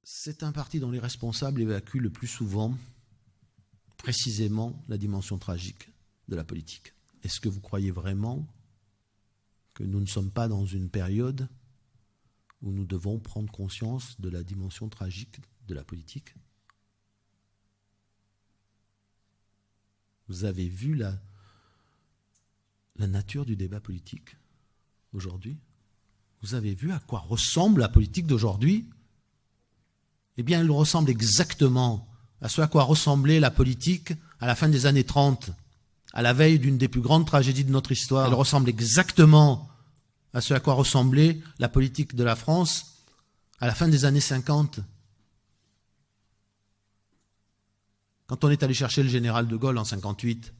C'est un parti dont les responsables évacuent le plus souvent précisément la dimension tragique de la politique. Est-ce que vous croyez vraiment que nous ne sommes pas dans une période où nous devons prendre conscience de la dimension tragique de la politique? Vous avez vu la nature du débat politique aujourd'hui? Vous avez vu à quoi ressemble la politique d'aujourd'hui? Eh bien, elle ressemble exactement à ce à quoi ressemblait la politique à la fin des années 30, à la veille d'une des plus grandes tragédies de notre histoire. Elle ressemble exactement à ce à quoi ressemblait la politique de la France à la fin des années 50. Quand on est allé chercher le général de Gaulle en 58,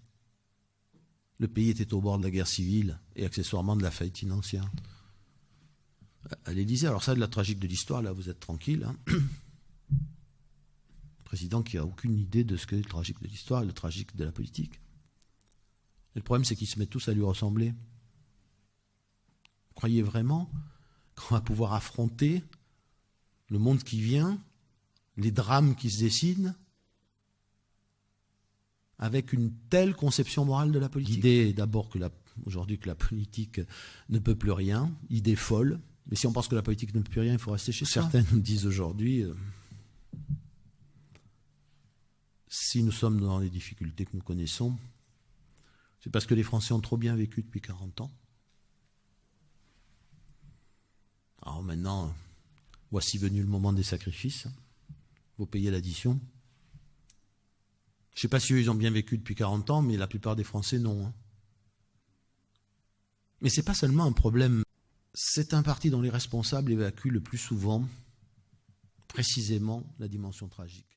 le pays était au bord de la guerre civile et accessoirement de la faillite financière. À l'Élysée, alors ça, de la tragique de l'histoire, là, vous êtes tranquille. Hein. Président qui n'a aucune idée de ce qu'est le tragique de l'histoire et le tragique de la politique. Et le problème, c'est qu'ils se mettent tous à lui ressembler. Vous croyez vraiment qu'on va pouvoir affronter le monde qui vient, les drames qui se dessinent, avec une telle conception morale de la politique? L'idée est d'abord aujourd'hui que la politique ne peut plus rien, idée folle. Mais si on pense que la politique ne peut plus rien, il faut rester chez soi. Certains nous disent aujourd'hui, si nous sommes dans les difficultés que nous connaissons, c'est parce que les Français ont trop bien vécu depuis 40 ans. Alors maintenant, voici venu le moment des sacrifices. Vous payez l'addition. Je ne sais pas si eux, ils ont bien vécu depuis 40 ans, mais la plupart des Français, non. Mais ce n'est pas seulement un problème. C'est un parti dont les responsables évacuent le plus souvent précisément la dimension tragique.